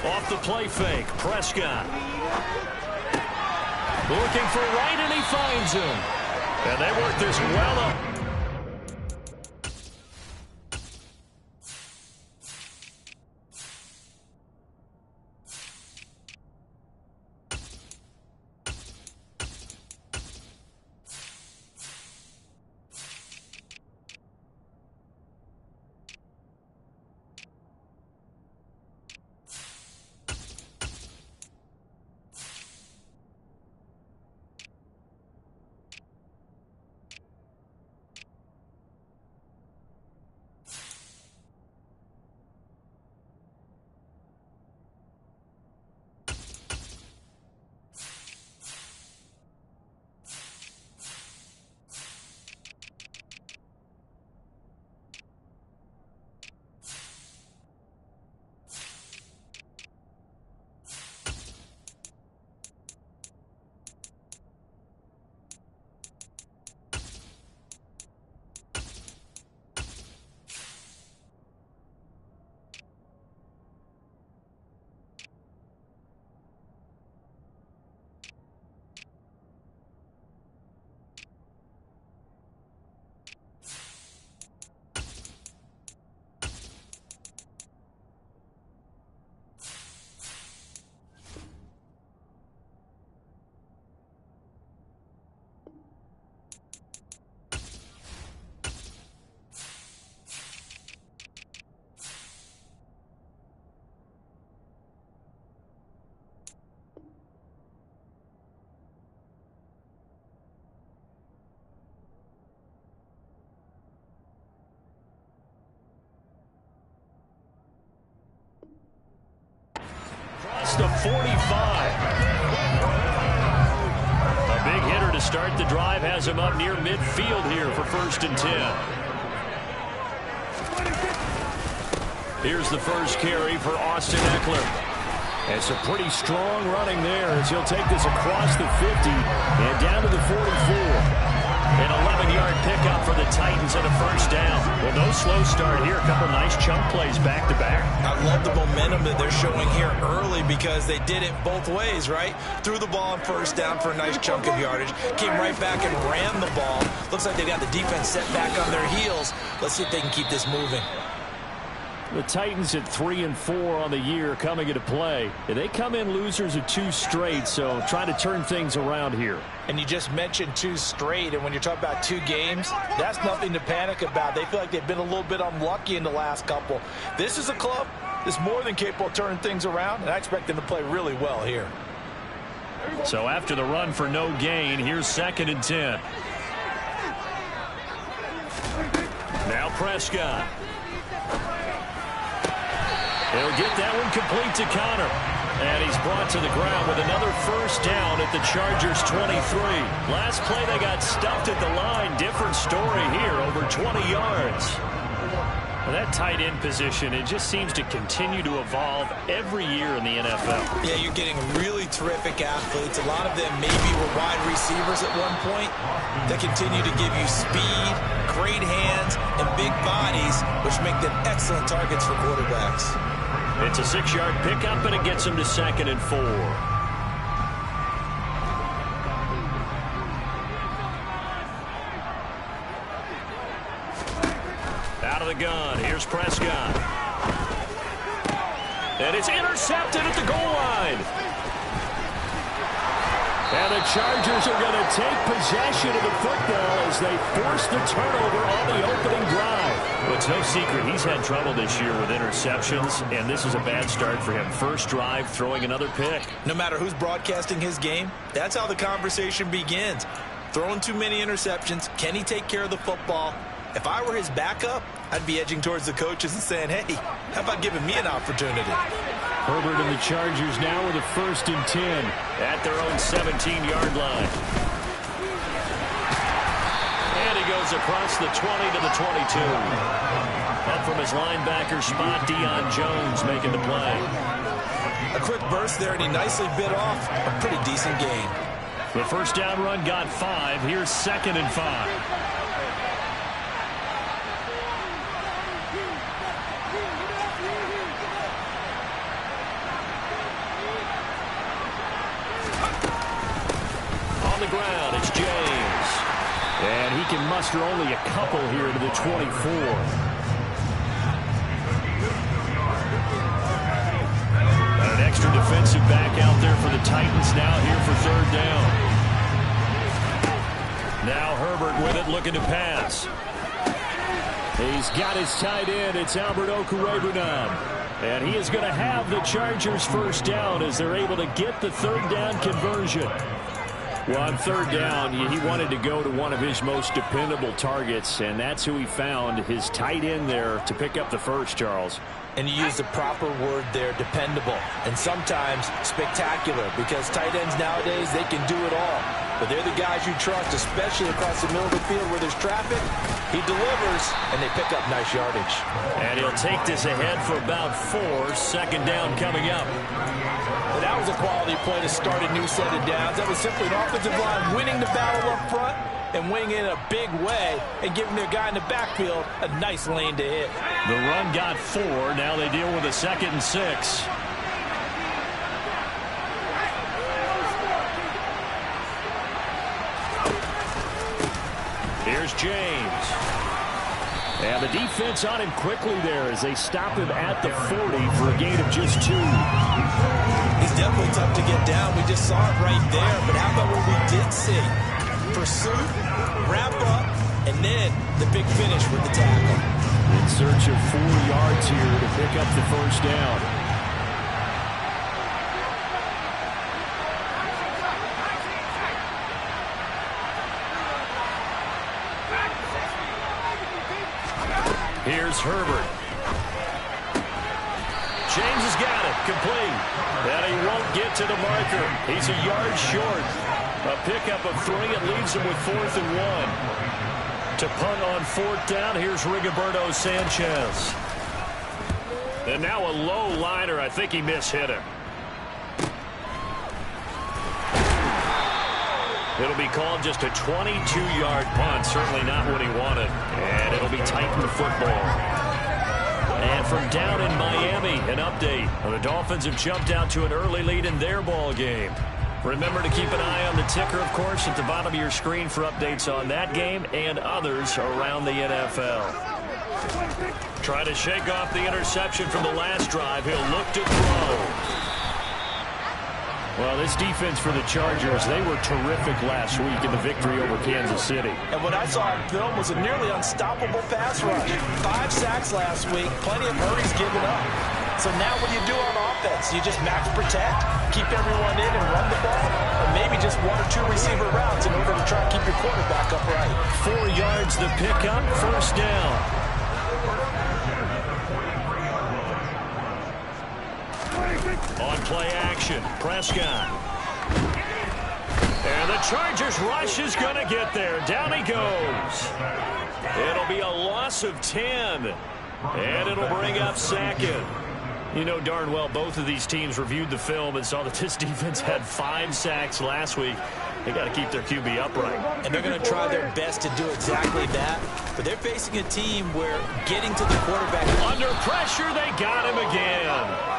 Off the play fake, Prescott. Looking for right, and he finds him. And they work this well up. The 45. A big hitter to start the drive has him up near midfield here for 1st and 10. Here's the first carry for Austin Eckler. And some pretty strong running there as he'll take this across the 50 and down to the 44. An 11-yard pickup for the Titans and a 1st down. Well, no slow start here. A couple nice chunk plays back-to-back. I love the momentum that they're showing here early because they did it both ways, right? Threw the ball on 1st down for a nice chunk of yardage. Came right back and ran the ball. Looks like they got the defense set back on their heels. Let's see if they can keep this moving. The Titans at 3-4 on the year coming into play. They come in losers of 2 straight, so trying to turn things around here. And you just mentioned 2 straight, and when you're talking about 2 games, that's nothing to panic about. They feel like they've been a little bit unlucky in the last couple. This is a club that's more than capable of turning things around, and I expect them to play really well here. So after the run for no gain, here's 2nd and 10. Now Prescott. He'll get that one complete to Connor. And he's brought to the ground with another 1st down at the Chargers' 23. Last play they got stuffed at the line. Different story here, over 20 yards. Well, that tight end position, it just seems to continue to evolve every year in the NFL. Yeah, you're getting really terrific athletes. A lot of them maybe were wide receivers at one point that continue to give you speed, great hands, and big bodies, which make them excellent targets for quarterbacks. It's a 6-yard pickup, and it gets him to 2nd and 4. Out of the gun, here's Prescott. And it's intercepted at the goal line. And the Chargers are going to take possession of the football as they force the turnover on the opening drive. But it's no secret he's had trouble this year with interceptions, and this is a bad start for him. First drive, throwing another pick. No matter who's broadcasting his game, that's how the conversation begins. Throwing too many interceptions, can he take care of the football? If I were his backup, I'd be edging towards the coaches and saying, hey, how about giving me an opportunity? Herbert and the Chargers now with a 1st and 10 at their own 17-yard line. And he goes across the 20 to the 22. Up from his linebacker spot, Deion Jones making the play. A quick burst there, and he nicely bit off a pretty decent gain. The 1st down run got 5. Here's 2nd and 5. can muster only a couple here to the 24. An extra defensive back out there for the Titans now here for third down. Now Herbert with it, looking to pass. He's got his tight end. It's Albert Okurebunan. And he is going to have the Chargers first down as they're able to get the third down conversion. Well, on third down, he wanted to go to one of his most dependable targets, and that's who he found, his tight end there, to pick up the first, Charles. And you use the proper word there, dependable, and sometimes spectacular, because tight ends nowadays, they can do it all. But they're the guys you trust, especially across the middle of the field where there's traffic. He delivers, and they pick up nice yardage. And he'll take this ahead for about 4. Second down coming up. But that was a quality play to start a new set of downs. That was simply an offensive line winning the battle up front and winning in a big way and giving their guy in the backfield a nice lane to hit. The run got 4. Now they deal with a 2nd and 6. Here's James. And the defense on him quickly there as they stop him at the 40 for a gain of just 2. He's definitely tough to get down. We just saw it right there. But how about what we did see? Pursuit, wrap up, and then the big finish with the tackle. In search of 4 yards here to pick up the first down. Here's Herbert. James has got it. Complete. And he won't get to the marker. He's a yard short. A pickup of 3. It leaves him with 4th and 1. To punt on 4th down, here's Rigoberto Sanchez. And now a low liner. I think he mishit him. It'll be called just a 22-yard punt. Certainly not what he wanted. And it'll be Titan football. And from down in Miami, an update. The Dolphins have jumped out to an early lead in their ball game. Remember to keep an eye on the ticker, of course, at the bottom of your screen for updates on that game and others around the NFL. Try to shake off the interception from the last drive. He'll look to throw. Well, this defense for the Chargers, they were terrific last week in the victory over Kansas City. And what I saw on film was a nearly unstoppable pass rush. 5 sacks last week, plenty of hurries given up. So now what do you do on offense? You just max protect, keep everyone in and run the ball, or maybe just 1 or 2 receiver routes in order to try and keep your quarterback upright. 4 yards to pick up, first down. On play action, Prescott. And the Chargers rush is going to get there. Down he goes. It'll be a loss of 10. And it'll bring up 2nd. You know darn well both of these teams reviewed the film and saw that this defense had 5 sacks last week. They got to keep their QB upright. And they're going to try their best to do exactly that. But they're facing a team where getting to the quarterback. Under pressure, they got him again.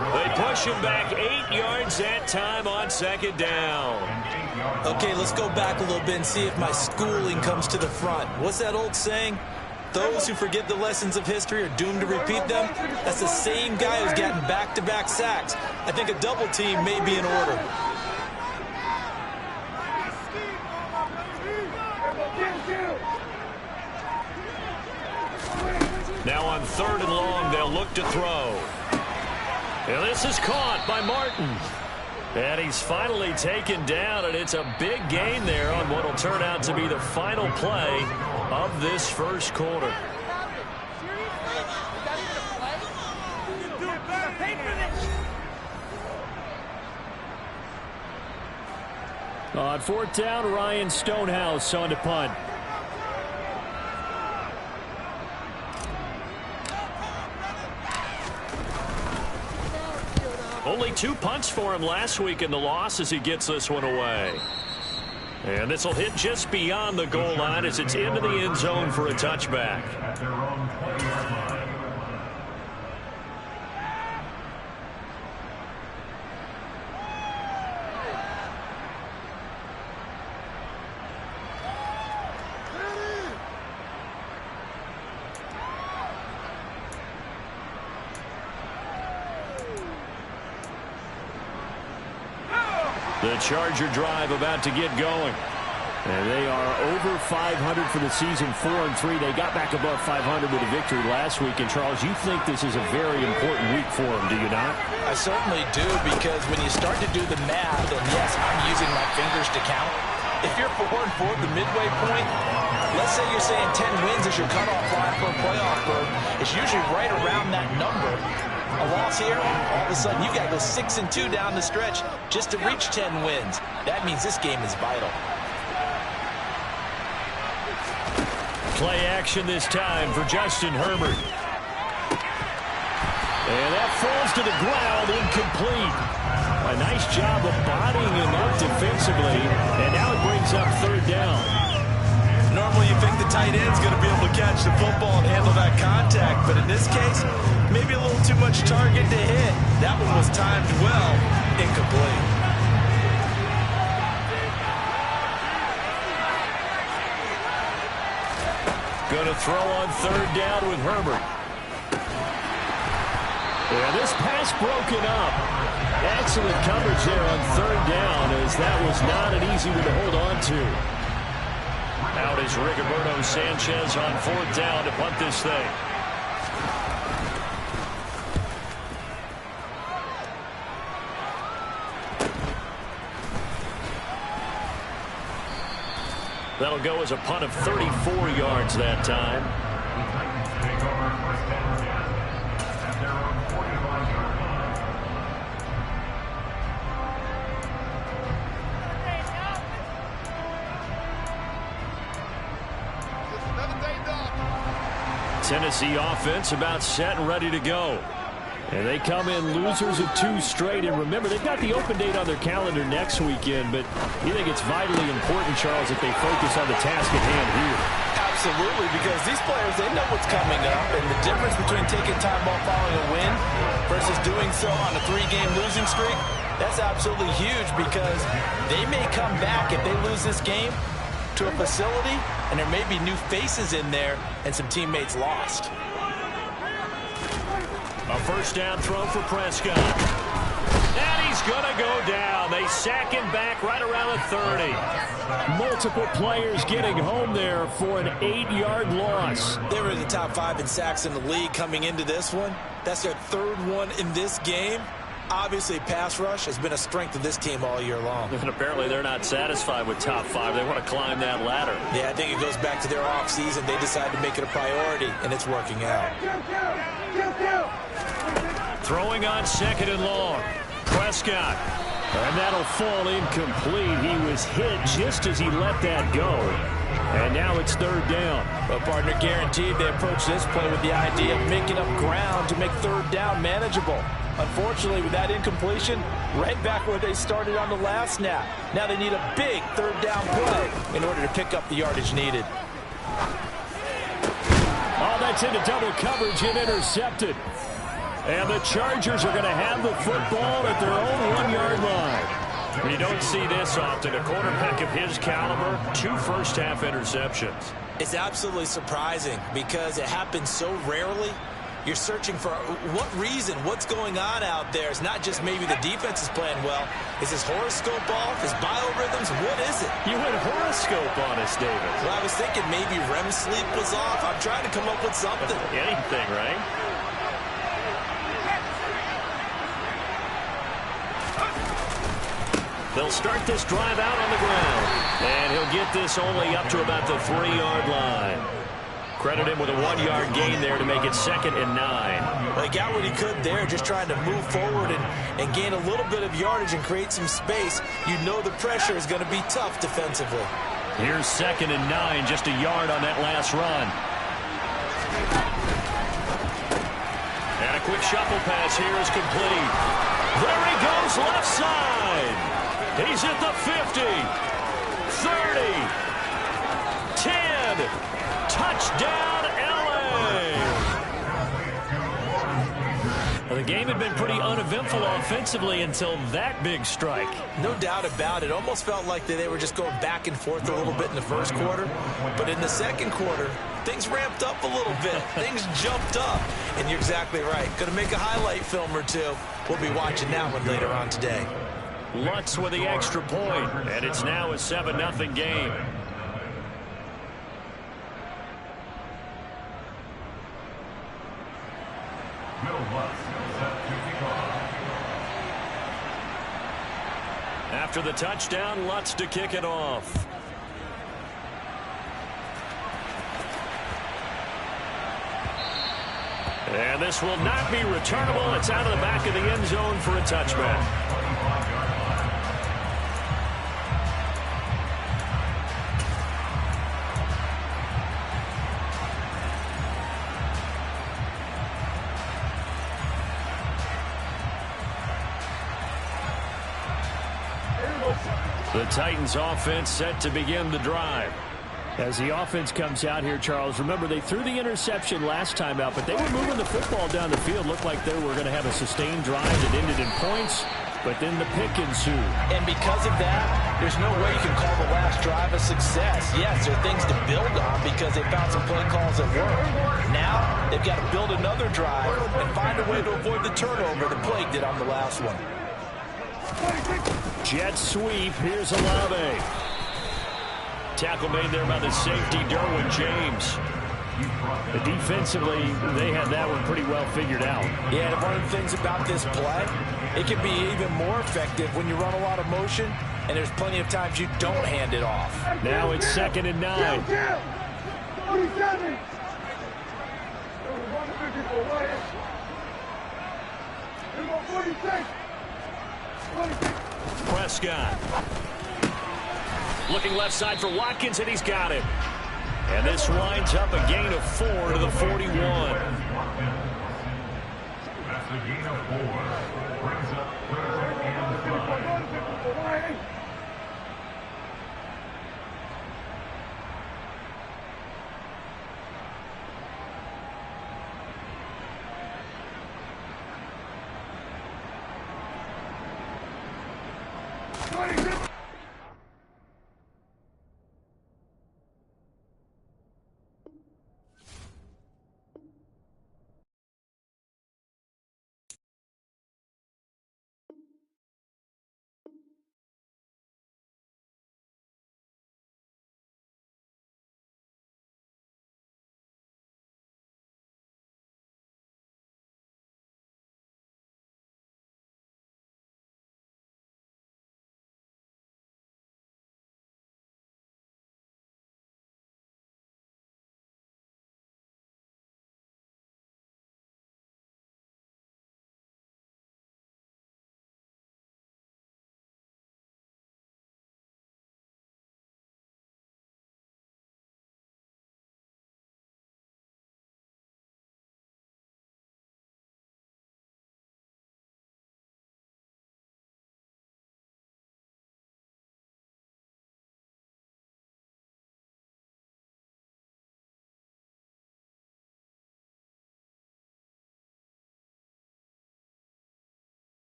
They push him back 8 yards that time on 2nd down. Okay, let's go back a little bit and see if my schooling comes to the front. What's that old saying? Those who forget the lessons of history are doomed to repeat them. That's the same guy who's gotten back-to-back sacks. I think a double team may be in order. Now on 3rd and long, they'll look to throw. And this is caught by Martin. And he's finally taken down, and it's a big gain there on what will turn out to be the final play of this first quarter. On 4th down, Ryan Stonehouse on to punt. Only 2 punts for him last week in the loss as he gets this one away. And this will hit just beyond the goal line as it's into the end zone for a touchback. The Charger drive about to get going. And they are over 500 for the season, 4-3. They got back above 500 with a victory last week. And, Charles, you think this is a very important week for them, do you not? I certainly do, because when you start to do the math, and yes, I'm using my fingers to count, if you're 4-4 at the midway point, let's say you're saying 10 wins is your cutoff line for a playoff berth. It's usually right around that number. A loss here, all of a sudden you got to go 6-2 down the stretch just to reach 10 wins. That means this game is vital. Play action this time for Justin Herbert. And that falls to the ground, incomplete. A nice job of bodying him up defensively, and now it brings up third down. Normally you think the tight end's going to be able to catch the football and handle that contact, but in this case, maybe a little too much target to hit. That one was timed well, incomplete. Going to throw on third down with Herbert. Yeah, this pass broken up. Excellent coverage there on third down, as that was not an easy one to hold on to. Out is Rigoberto Sanchez on fourth down to punt this thing. That'll go as a punt of 34 yards that time. Tennessee offense about set and ready to go. And they come in losers of 2 straight. And remember, they've got the open date on their calendar next weekend. But you think it's vitally important, Charles, that they focus on the task at hand here? Absolutely, because these players, they know what's coming up. And the difference between taking time off following a win versus doing so on a 3-game losing streak, that's absolutely huge, because they may come back if they lose this game to a facility, and there may be new faces in there and some teammates lost. A first down throw for Prescott. And he's going to go down. They sack him back right around the 30. Multiple players getting home there for an 8-yard loss. They were in the top 5 in sacks in the league coming into this one. That's their 3rd one in this game. Obviously, pass rush has been a strength of this team all year long. And apparently they're not satisfied with top 5. They want to climb that ladder. Yeah, I think it goes back to their offseason. They decided to make it a priority, and it's working out. Throwing on 2nd and long. Prescott. And that'll fall incomplete. He was hit just as he let that go. And now it's 3rd down. Well, partner, guaranteed they approach this play with the idea of making up ground to make 3rd down manageable. Unfortunately, with that incompletion, right back where they started on the last snap. Now they need a big 3rd down play in order to pick up the yardage needed. Oh, that's into double coverage and intercepted. And the Chargers are going to have the football at their own 1-yard line. You don't see this often. A quarterback of his caliber, 2 first-half interceptions. It's absolutely surprising because it happens so rarely. You're searching for what reason, what's going on out there. It's not just maybe the defense is playing well. Is his horoscope off? His biorhythms? What is it? You went horoscope on us, David. Well, I was thinking maybe REM sleep was off. I'm trying to come up with something. Anything, right? They'll start this drive out on the ground. And he'll get this only up to about the 3-yard line. Credit him with a 1-yard gain there to make it 2nd and 9. Well, he got what he could there, just trying to move forward and gain a little bit of yardage and create some space. You know the pressure is going to be tough defensively. Here's 2nd and 9, just a yard on that last run. And a quick shuffle pass here is complete. There he goes, left side. He's at the 50, 30, 10. Touchdown, L.A. Well, the game had been pretty uneventful offensively until that big strike. No doubt about it. Almost felt like they were just going back and forth a little bit in the first quarter. But in the second quarter, things ramped up a little bit. Things jumped up. And you're exactly right. Going to make a highlight film or two. We'll be watching that one later on today. Lutz with the extra point, and it's now a 7-0 game. After the touchdown, Lutz to kick it off. And this will not be returnable. It's out of the back of the end zone for a touchback. The Titans offense set to begin the drive. As the offense comes out here, Charles, remember they threw the interception last time out, but they were moving the football down the field. Looked like they were going to have a sustained drive that ended in points, but then the pick ensued. And because of that, there's no way you can call the last drive a success. Yes, there are things to build on because they found some play calls that work. Now, they've got to build another drive and find a way to avoid the turnover that plagued it on the last one. Jet sweep. Here's Olave. Tackle made there by the safety, Derwin James. Defensively, they had that one pretty well figured out. Yeah, and one of the things about this play, it can be even more effective when you run a lot of motion, and there's plenty of times you don't hand it off. Now it's 2nd and 9. Prescott. Looking left side for Watkins, and he's got it. And this winds up a gain of 4 to the 41. That's a gain of 4.